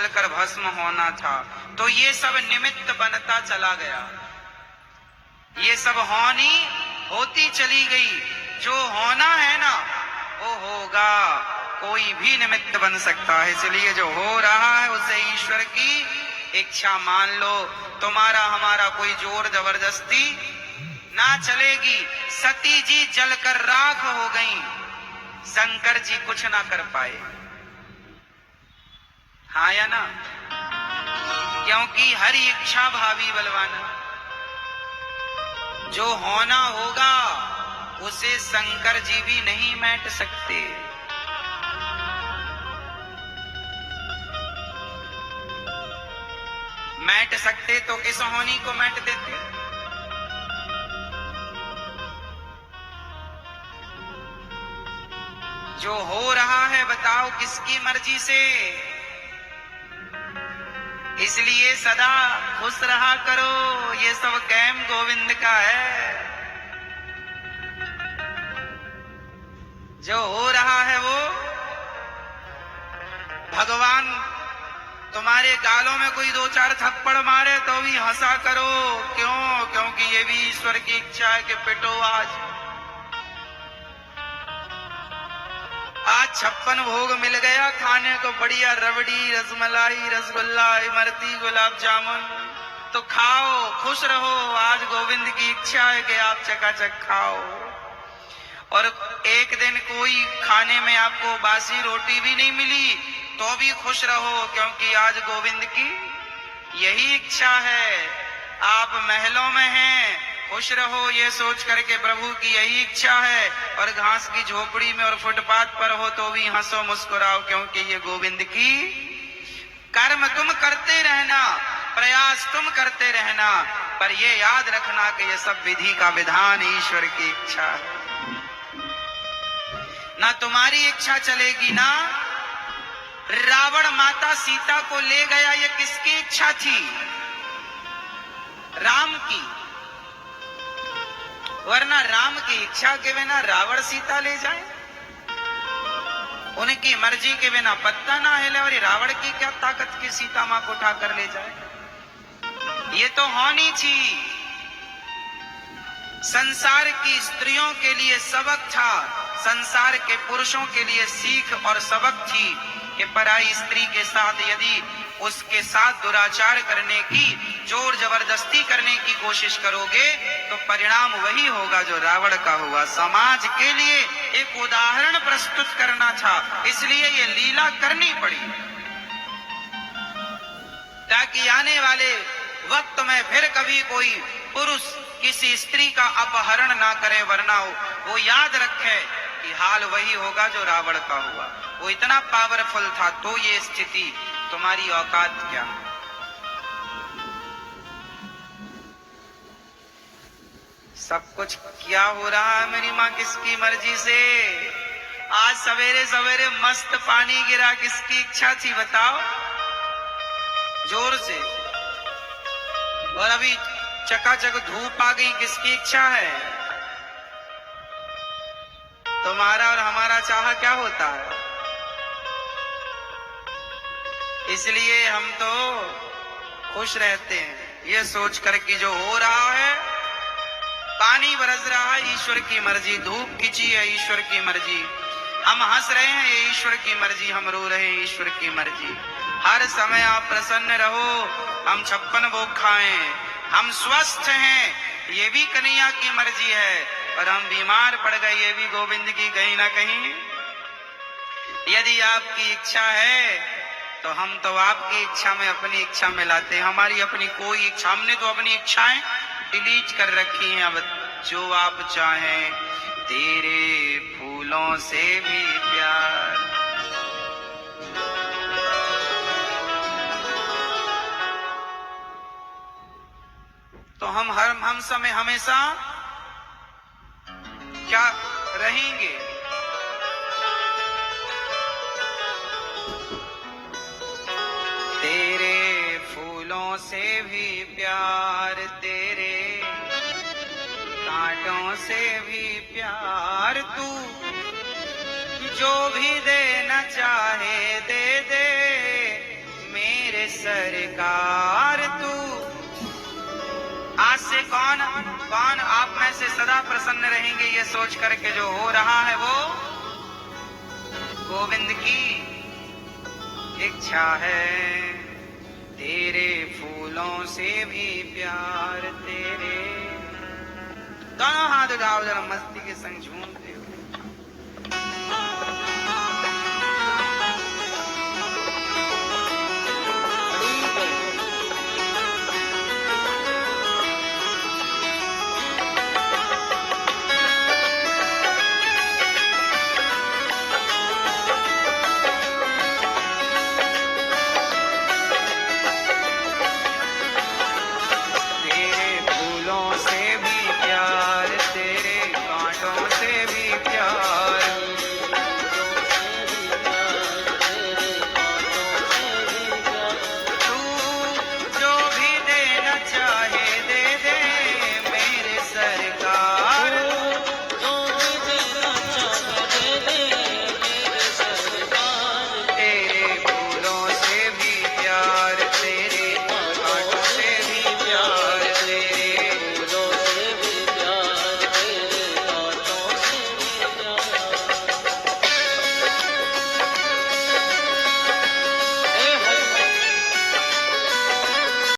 जलकर भस्म होना था। तो ये सब निमित्त बनता चला गया, ये सब होनी होती चली गई। जो होना है ना वो होगा, कोई भी निमित्त बन सकता है। इसलिए जो हो रहा है उसे ईश्वर की इच्छा मान लो। तुम्हारा हमारा कोई जोर जबरदस्ती ना चलेगी। सती जी जलकर राख हो गईं, शंकर जी कुछ ना कर पाए। हाँ या ना? क्योंकि हरि इच्छा भावी बलवाना। जो होना होगा उसे शंकर जी भी नहीं मैट सकते। मैट सकते तो इस होनी को मैट देते। जो हो रहा है बताओ किसकी मर्जी से। इसलिए सदा खुश रहा करो, ये सब कैम गोविंद का है। जो हो रहा है वो भगवान तुम्हारे गालों में कोई दो चार थप्पड़ मारे तो भी हंसा करो। क्यों? क्योंकि ये भी ईश्वर की इच्छा है कि पिटो आज। 56 भोग मिल गया खाने को, बढ़िया रबड़ी, रसमलाई, रसगुल्ला, इमरती, गुलाब जामुन, तो खाओ, खुश रहो। आज गोविंद की इच्छा है कि आप चकाचक खाओ। और एक दिन कोई खाने में आपको बासी रोटी भी नहीं मिली तो भी खुश रहो, क्योंकि आज गोविंद की यही इच्छा है। आप महलों में हैं, खुश रहो ये सोच करके प्रभु की यही इच्छा है। और घास की झोपड़ी में और फुटपाथ पर हो तो भी हंसो मुस्कुराओ, क्योंकि ये गोविंद की। कर्म तुम करते रहना, प्रयास तुम करते रहना, पर ये याद रखना कि ये सब विधि का विधान ईश्वर की इच्छा है। ना तुम्हारी इच्छा चलेगी ना। रावण माता सीता को ले गया, ये किसकी इच्छा थी? राम की। वरना राम की इच्छा के बिना रावण सीता ले जाए? उनकी मर्जी के बिना पत्ता ना हिले, और रावण की क्या ताकत की सीता मां को उठा कर ले जाए? ये तो होनी थी। संसार की स्त्रियों के लिए सबक था, संसार के पुरुषों के लिए सीख और सबक थी कि पराई स्त्री के साथ यदि उसके साथ दुराचार करने की, जोर जबरदस्ती करने की कोशिश करोगे तो परिणाम वही होगा जो रावण का हुआ। समाज के लिए एक उदाहरण प्रस्तुत करना था, इसलिए ये लीला करनी पड़ी, ताकि आने वाले वक्त में फिर कभी कोई पुरुष किसी स्त्री का अपहरण ना करे। वरना वो याद रखे कि हाल वही होगा जो रावण का हुआ। वो इतना पावरफुल था, तो ये स्थिति। तुम्हारी औकात क्या? सब कुछ क्या हो रहा है मेरी माँ किसकी मर्जी से? आज सवेरे सवेरे मस्त पानी गिरा, किसकी इच्छा थी बताओ? जोर से। और अभी चकाचक धूप आ गई, किसकी इच्छा है? तुम्हारा और हमारा चाह क्या होता है? इसलिए हम तो खुश रहते हैं ये सोच कर कि जो हो रहा है, पानी बरस रहा है ईश्वर की मर्जी, धूप खिंची है ईश्वर की मर्जी, हम हंस रहे हैं ये ईश्वर की मर्जी, हम रो रहे हैं ईश्वर की मर्जी। हर समय आप प्रसन्न रहो, हम 56 भोग खाएं, हम स्वस्थ हैं ये भी कन्हैया की मर्जी है, और हम बीमार पड़ गए ये भी गोविंद की कहीं ना कहीं। यदि आपकी इच्छा है तो हम तो आपकी इच्छा में अपनी इच्छा में लाते हैं। हमारी अपनी कोई इच्छा, हमने तो अपनी इच्छाएं डिलीट कर रखी हैं। अब जो आप चाहें, तेरे फूलों से भी प्यार। तो हम समय हमेशा क्या रहेंगे? तेरे फूलों से भी प्यार, तेरे कांटों से भी प्यार, तू जो भी देना चाहे दे दे, मेरे सरकार तू। आज से कौन कौन आप में से सदा प्रसन्न रहेंगे ये सोच करके जो हो रहा है वो गोविंद की इच्छा है। तेरे फूलों से भी प्यार तेरे। दोनों हाथ उठाओ जरा मस्ती के संग झूमते